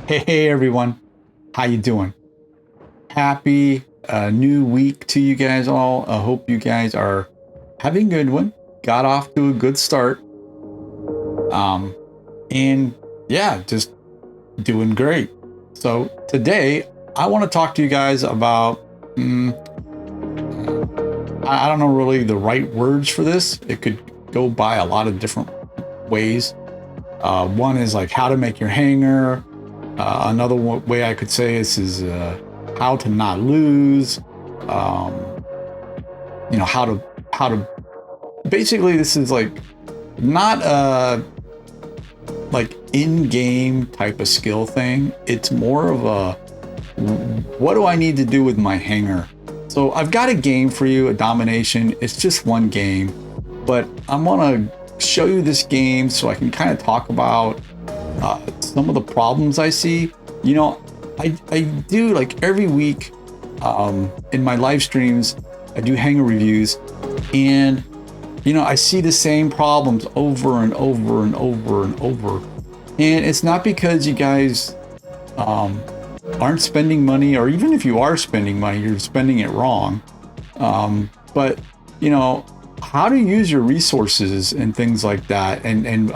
Hey everyone, how you doing? Happy new week to you guys all. I hope you guys are having a good one. Got off to a good start. Um, and yeah, just doing great. So today I want to talk to you guys about. I don't know really the right words for this. It could go by a lot of different ways. One is like how to make your hanger. Another way I could say this is how to not lose. How to basically this is like not a like in-game type of skill thing. It's more of a what do I need to do with my hanger? So I've got a game for you, a domination. It's just one game, but I'm gonna show you this game so I can kind of talk about some of the problems I see. You know, I do like every week in my live streams, I do hanger reviews, and I see the same problems over and over and over and over. And it's not because you guys aren't spending money, or even if you are spending money, you're spending it wrong. But how to use your resources and things like that, and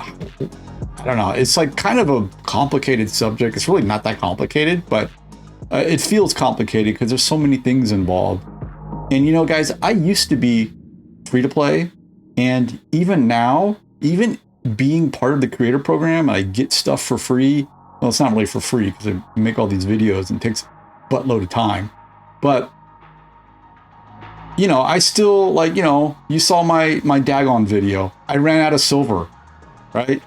I don't know, it's like kind of a complicated subject. It's really not that complicated, but it feels complicated because there's so many things involved. And guys, I used to be free to play, and even now, even being part of the creator program, I get stuff for free. Well, it's not really for free because I make all these videos and it takes a buttload of time. But I still you saw my Dagon video. I ran out of silver, right?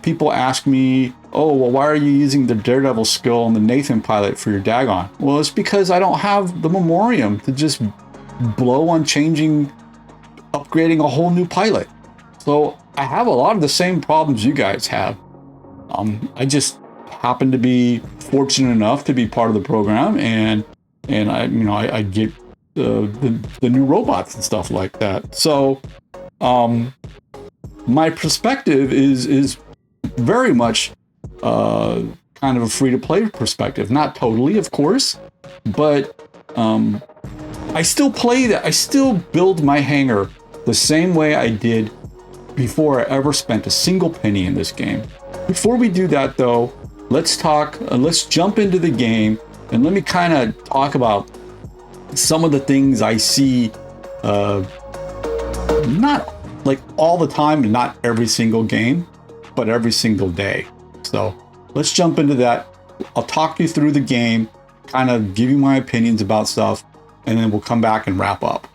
People ask me, oh, well, why are you using the Daredevil skill on the Nathan pilot for your Dagon? Well, it's because I don't have the Memoriam to just blow on upgrading a whole new pilot. So I have a lot of the same problems you guys have. I just happen to be fortunate enough to be part of the program, and I get the new robots and stuff like that. So my perspective is very much kind of a free-to-play perspective. Not totally, of course, but I still play that. I still build my hangar the same way I did before I ever spent a single penny in this game. Before we do that, though, let's jump into the game, and let me kind of talk about some of the things I see, not like all the time, and not every single game, but every single day. So let's jump into that. I'll talk you through the game, kind of give you my opinions about stuff, and then we'll come back and wrap up.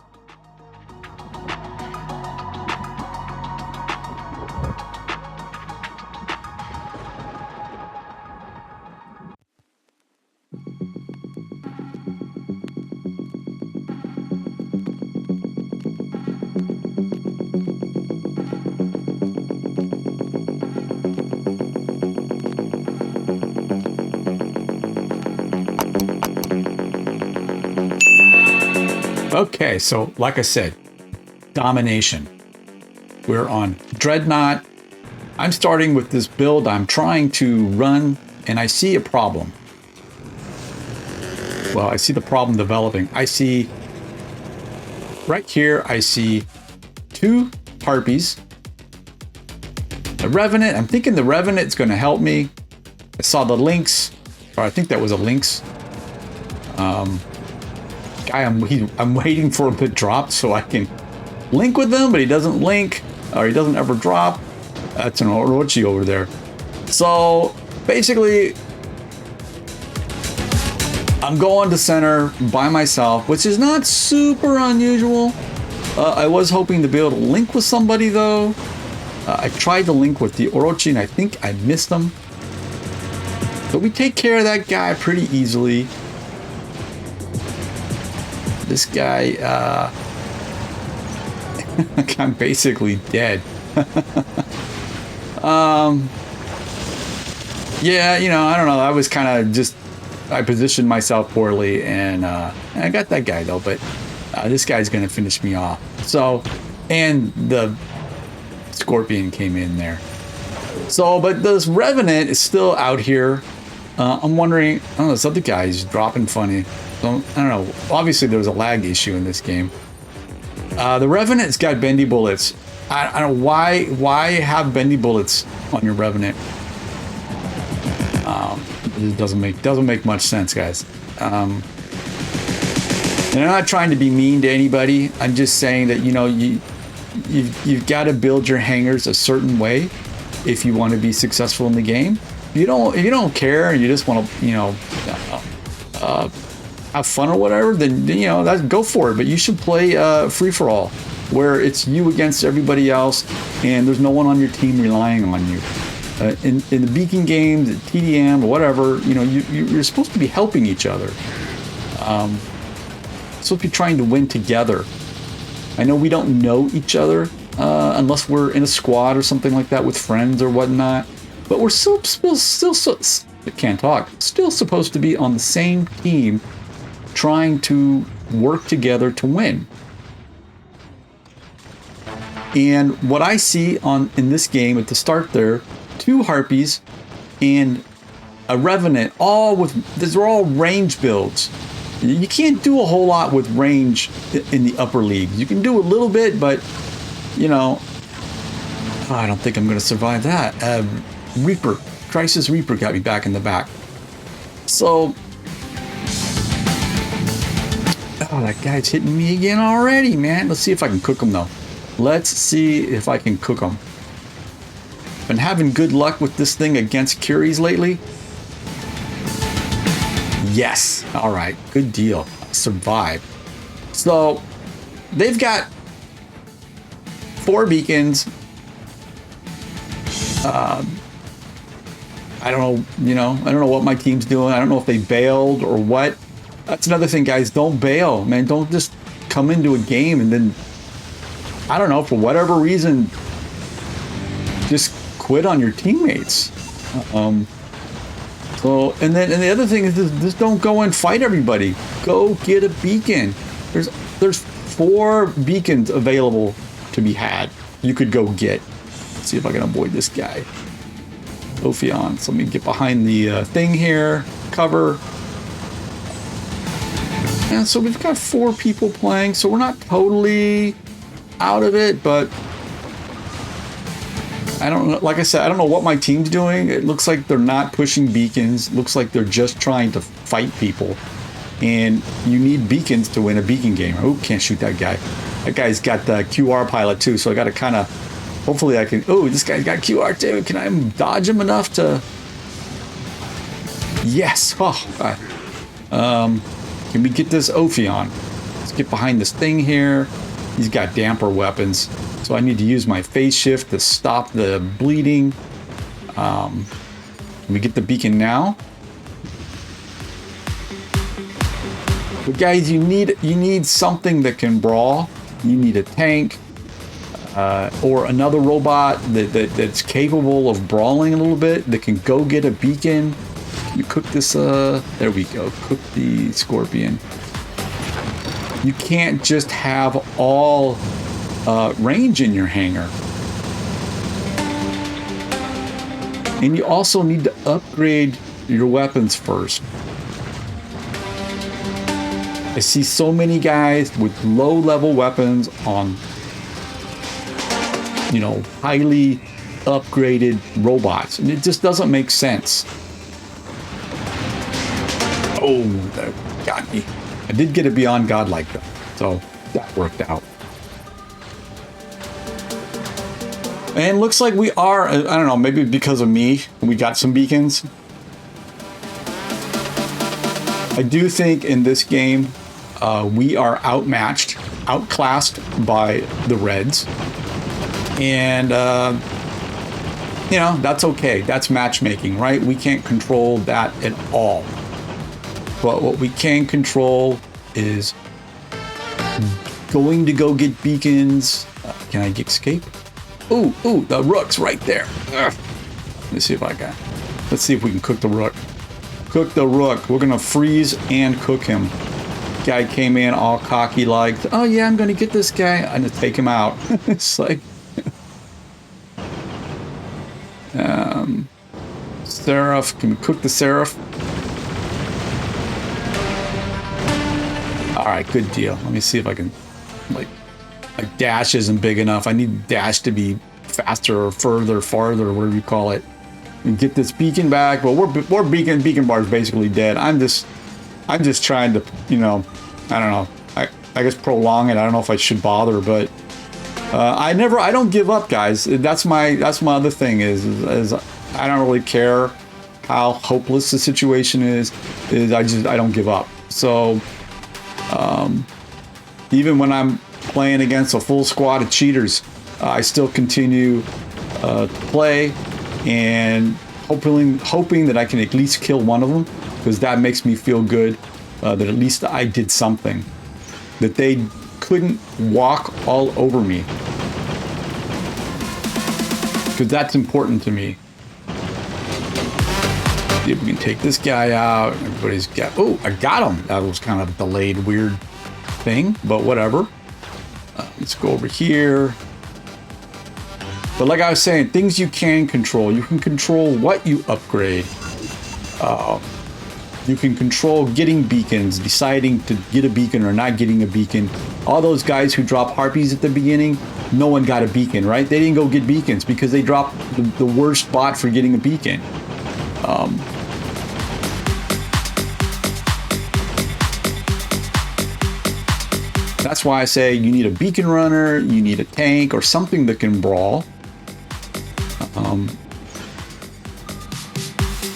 Okay, so like I said, domination. We're on Dreadnought. I'm starting with this build I'm trying to run, and I see a problem. Well, I see the problem developing. I see right here, I see two Harpies. The Revenant, I'm thinking the Revenant's going to help me. I saw the Lynx, or I think that was a Lynx. I'm waiting for him to drop so I can link with him, but he doesn't link, or he doesn't ever drop. That's an Orochi over there. So basically, I'm going to center by myself, which is not super unusual. I was hoping to be able to link with somebody though. I tried to link with the Orochi and I think I missed him. But we take care of that guy pretty easily. This guy, I'm basically dead. Yeah, I don't know. I was kind of just, I positioned myself poorly, and I got that guy though, but this guy's going to finish me off. So, and the Scorpion came in there. So, but this Revenant is still out here. I'm wondering, I don't know, this other guy is dropping funny. So, I don't know. Obviously, there was a lag issue in this game. The Revenant's got bendy bullets. I don't know why have bendy bullets on your Revenant. It doesn't make much sense, guys. And I'm not trying to be mean to anybody. I'm just saying that, you know, you've got to build your hangars a certain way if you want to be successful in the game. If you don't care and you just want to, you know, have fun or whatever, then you know, go for it. But you should play free for all, where it's you against everybody else, and there's no one on your team relying on you. In the beacon games, TDM or whatever, you know, you're supposed to be helping each other. Supposed to be trying to win together. I know we don't know each other unless we're in a squad or something like that with friends or whatnot, but we're still I can't talk. Still supposed to be on the same team, trying to work together to win. And what I see in this game at the start there, 2 Harpies and a Revenant, these are all range builds. You can't do a whole lot with range in the upper leagues. You can do a little bit, but you know, I don't think I'm going to survive that. Reaper, Crisis Reaper got me back in the back. So, that guy's hitting me again already, man. Let's see if I can cook him though. Let's see if I can cook him. Been having good luck with this thing against Curies lately. Yes. All right. Good deal. Survived. So they've got 4 beacons. I don't know. You know, I don't know what my team's doing. I don't know if they bailed or what. That's another thing, guys. Don't bail, man. Don't just come into a game and then, I don't know, for whatever reason, just quit on your teammates. So, and the other thing is just don't go and fight everybody. Go get a beacon. There's 4 beacons available to be had. You could go get. Let's see if I can avoid this guy. Ophion. So let me get behind the thing here. Cover. And so we've got 4 people playing. So we're not totally out of it, but I don't know. Like I said, I don't know what my team's doing. It looks like they're not pushing beacons. It looks like they're just trying to fight people. And you need beacons to win a beacon game. Oh, can't shoot that guy. That guy's got the QR pilot too, so I got to kind of. Hopefully I can. Oh, this guy's got QR too. Can I dodge him enough to? Yes. Oh. Can we get this Ophion? Let's get behind this thing here. He's got damper weapons, so I need to use my phase shift to stop the bleeding. Can we get the beacon now? But guys, you need something that can brawl. You need a tank or another robot that's capable of brawling a little bit, that can go get a beacon. You cook this. There we go. Cook the Scorpion. You can't just have all range in your hangar. And you also need to upgrade your weapons first. I see so many guys with low-level weapons on, you know, highly upgraded robots, and it just doesn't make sense. Oh, that got me. I did get a Beyond Godlike though, so that worked out. And looks like we are, I don't know, maybe because of me, we got some beacons. I do think in this game, we are outmatched, outclassed by the Reds. And, you know, that's okay. That's matchmaking, right? We can't control that at all. But what we can control is going to go get beacons. Can I escape? Ooh, the Rook's right there. Ugh. Let me see if I can. Let's see if we can cook the Rook. Cook the Rook. We're gonna freeze and cook him. Guy came in all cocky like, oh yeah, I'm gonna get this guy. I'm gonna take him out. It's like, Seraph, can we cook the Seraph? All right, good deal. Let me see if I can, like dash isn't big enough. I need dash to be faster or further, farther, whatever you call it. And get this beacon back. Well, we're beacon bar is basically dead. I'm just trying to, you know, I don't know. I guess prolong it. I don't know if I should bother, but I don't give up, guys. That's my other thing is I don't really care how hopeless the situation is I don't give up. So even when I'm playing against a full squad of cheaters, I still continue to play and hoping that I can at least kill one of them, because that makes me feel good that at least I did something, that they couldn't walk all over me, because that's important to me. See if we can take this guy out. Everybody's got, oh, I got him. That was kind of a delayed weird thing, but whatever. Let's go over here. But like I was saying, things you can control. You can control what you upgrade. You can control getting beacons, deciding to get a beacon or not getting a beacon. All those guys who drop harpies at the beginning, no one got a beacon, right? They didn't go get beacons because they dropped the worst bot for getting a beacon. That's why I say you need a beacon runner, you need a tank or something that can brawl.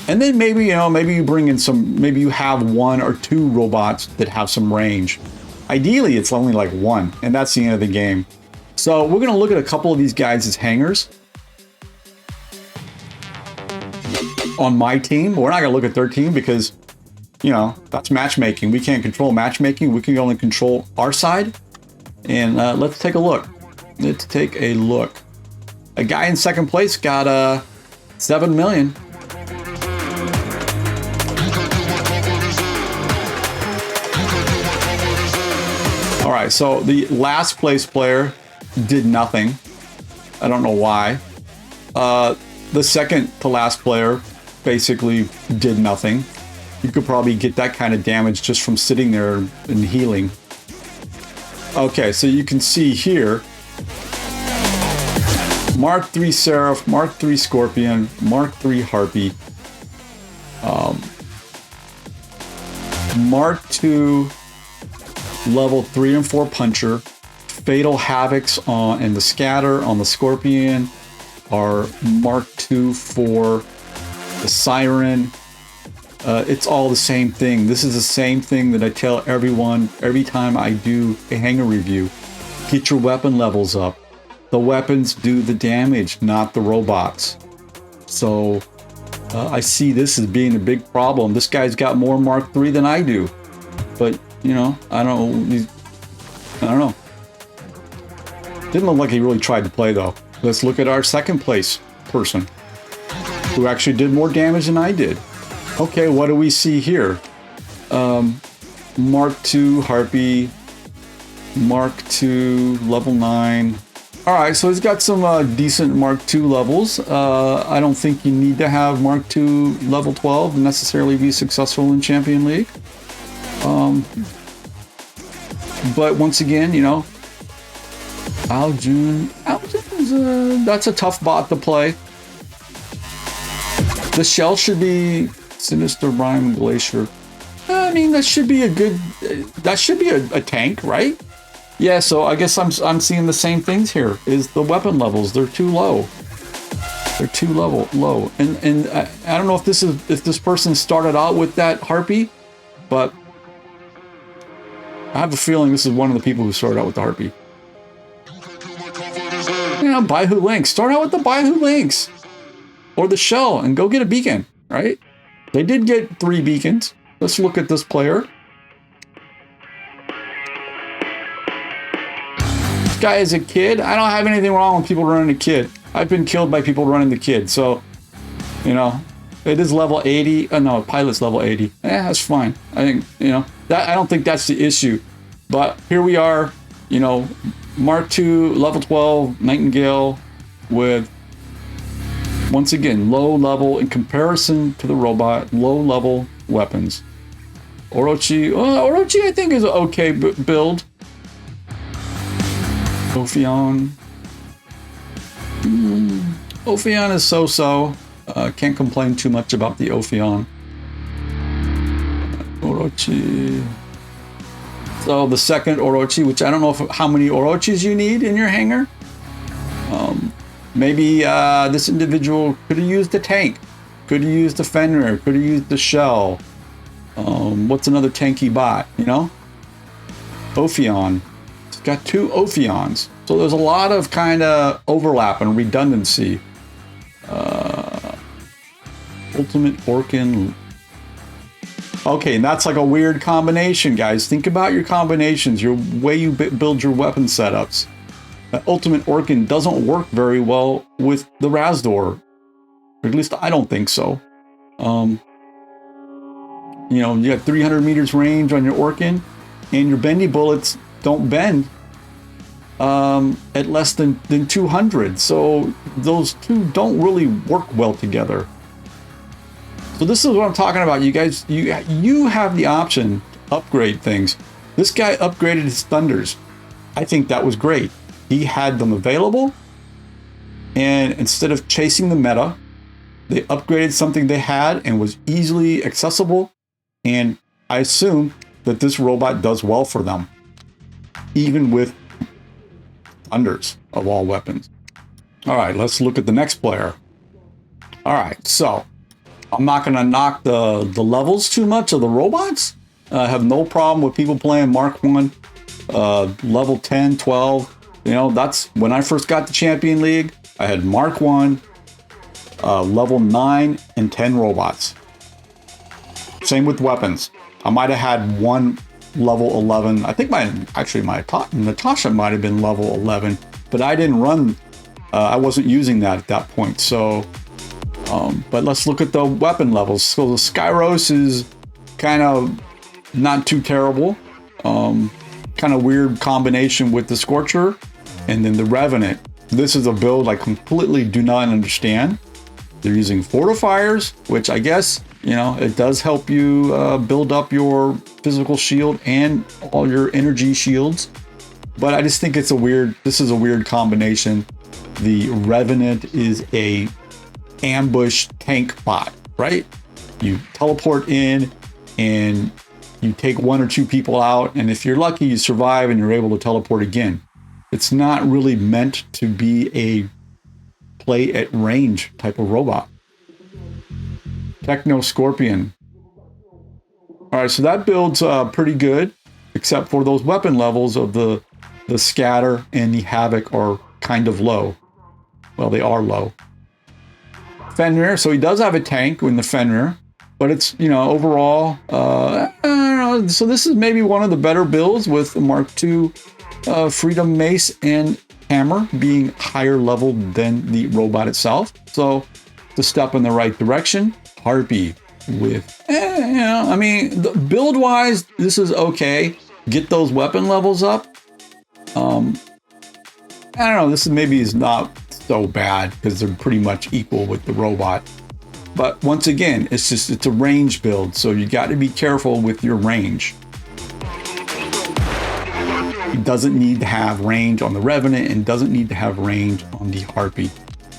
And then maybe, you know, maybe you bring in some, maybe you have one or two robots that have some range. Ideally, it's only like one, and that's the end of the game. So we're going to look at a couple of these guys as hangers on my team. We're not going to look at their team because, you know, that's matchmaking. We can't control matchmaking. We can only control our side. And let's take a look. Let's take a look. A guy in second place got 7 million. All right, so the last place player did nothing. I don't know why. The second to last player basically did nothing. You could probably get that kind of damage just from sitting there and healing. Okay, so you can see here, Mark III Seraph, Mark III Scorpion, Mark III Harpy, Mark II level 3 and 4 Puncher, Fatal Havocs on and the Scatter on the Scorpion are Mark II for the Siren. It's all the same thing. This is the same thing that I tell everyone every time I do a hanger review. Get your weapon levels up. The weapons do the damage, not the robots. So I see this as being a big problem. This guy's got more Mark III than I do. But, you know, I don't know. Didn't look like he really tried to play, though. Let's look at our second place person who actually did more damage than I did. Okay, what do we see here? Mark II Harpy, Mark II level 9. All right, so he's got some decent Mark II levels. I don't think you need to have Mark II level 12 to necessarily be successful in Champion League. But once again, you know, Aljun is that's a tough bot to play. The shell should be Sinister Rime Glacier. I mean, that should be a good. That should be a tank, right? Yeah. So I guess I'm seeing the same things here. Is the weapon levels? They're too low. They're too low. And I don't know if this person started out with that Harpy, but I have a feeling this is one of the people who started out with the Harpy. Yeah, Baihu Lynx. Start out with the Baihu Lynx or the shell and go get a beacon, right? They did get 3 beacons. Let's look at this player. This guy is a kid. I don't have anything wrong with people running a kid. I've been killed by people running the kid. So, you know, it is level 80. No, pilot's level 80. That's fine. I think, you know, that I don't think that's the issue. But here we are, you know, Mark II level 12 Nightingale with Once again, low level in comparison to the robot, low level weapons. Orochi, Orochi I think is an okay build. Ophion. Ophion is so-so. Can't complain too much about the Ophion. Orochi. So the second Orochi, which I don't know how many Orochis you need in your hangar. Maybe this individual could have used the tank, could have used the Fenrir, could have used the shell. What's another tanky bot, you know? Ophion. It's got 2 Ophions. So there's a lot of kind of overlap and redundancy. Ultimate Orkin. Okay, and that's like a weird combination, guys. Think about your combinations, your way you build your weapon setups. Ultimate Orkin doesn't work very well with the Razdor. Or at least I don't think so. You know, you got 300 meters range on your Orkin, and your bendy bullets don't bend at less than 200. So those two don't really work well together. So this is what I'm talking about. You guys, you have the option to upgrade things. This guy upgraded his Thunders. I think that was great. He had them available, and instead of chasing the meta, they upgraded something they had and was easily accessible. And I assume that this robot does well for them, even with Thunders of all weapons. All right, let's look at the next player. All right, so I'm not going to knock the levels too much of the robots. I have no problem with people playing Mark 1, level 10, 12. You know, that's when I first got the Champion League. I had Mark 1, level 9 and 10 robots. Same with weapons. I might have had one level 11. I think my Natasha might have been level 11, but I didn't run. I wasn't using that at that point. So, but let's look at the weapon levels. So the Skyros is kind of not too terrible. Kind of weird combination with the Scorcher, and then the Revenant. This is a build I completely do not understand. They're using fortifiers, which I guess, you know, it does help you build up your physical shield and all your energy shields. But I just think it's this is a weird combination. The Revenant is a ambush tank bot, right? You teleport in and you take 1 or 2 people out, and if you're lucky, you survive and you're able to teleport again. It's not really meant to be a play at range type of robot. Techno Scorpion. All right, so that build's pretty good, except for those weapon levels of the Scatter and the Havoc are kind of low. Well, they are low. Fenrir, so he does have a tank in the Fenrir, but it's, you know, overall, I don't know. So this is maybe one of the better builds with the Mark II Freedom Mace and Hammer being higher level than the robot itself. So it's a step in the right direction. Harpy with, you know, I mean, build-wise, this is okay. Get those weapon levels up. I don't know, this is not so bad because they're pretty much equal with the robot. But once again, it's a range build, so you got to be careful with your range. It doesn't need to have range on the Revenant and doesn't need to have range on the Harpy.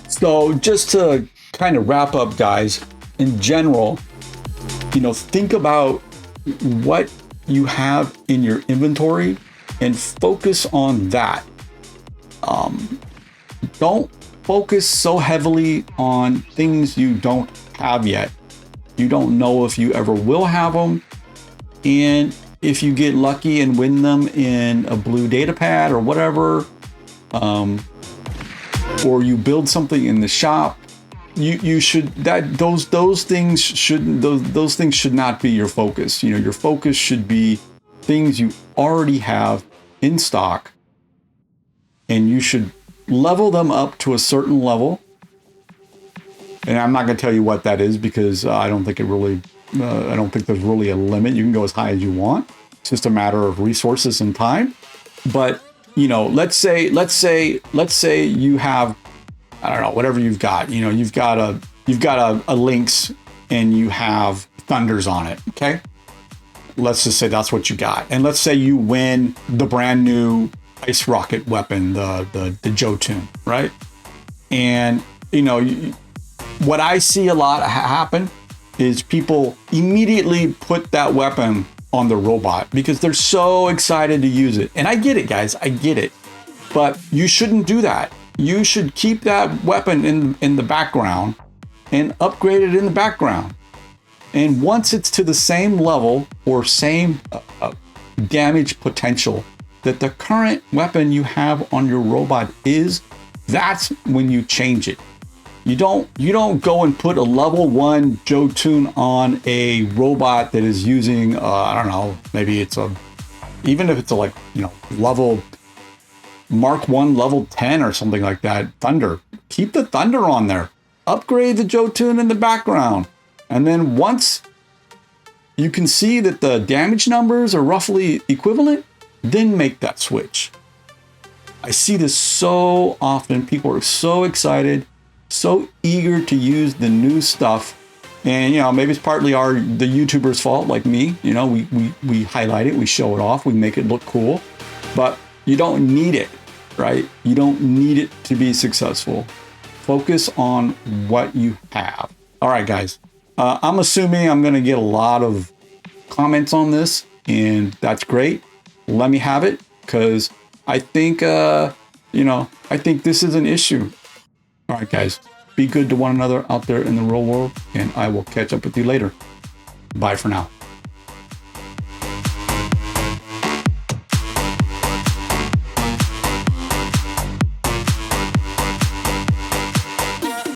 So just to kind of wrap up, guys, in general, you know, think about what you have in your inventory and focus on that. Don't focus so heavily on things you don't have yet. You don't know if you ever will have them. And if you get lucky and win them in a blue data pad or whatever, or you build something in the shop, those things should not be your focus. You know, your focus should be things you already have in stock, and you should level them up to a certain level. And I'm not going to tell you what that is because I don't think there's really a limit. You can go as high as you want. It's just a matter of resources and time. But, you know, let's say you have I don't know, whatever you've got. You know, you've got a Lynx and you have thunders on it. Okay. Let's just say that's what you got. And let's say you win the brand new ice rocket weapon, the Jotun, right? And, you know, what I see a lot happen is people immediately put that weapon on the robot because they're so excited to use it. And I get it, guys, I get it. But you shouldn't do that. You should keep that weapon in the background and upgrade it in the background. And once it's to the same level or same damage potential that the current weapon you have on your robot is, that's when you change it. You don't go and put a level 1 Jotun on a robot that is using I don't know, maybe it's even if it's a, like, you know, level Mark 1 level 10 or something like that, Thunder. Keep the Thunder on there. Upgrade the Jotun in the background. And then once you can see that the damage numbers are roughly equivalent, then make that switch. I see this so often. People are so excited, so eager to use the new stuff. And, you know, maybe it's partly the YouTuber's fault, like me. You know, we highlight it, we show it off, we make it look cool. But you don't need it, right? You don't need it to be successful. Focus on what you have. All right, guys. I'm assuming I'm going to get a lot of comments on this, and that's great. Let me have it, because I think, you know, I think this is an issue. All right, guys, be good to one another out there in the real world, and I will catch up with you later. Bye for now.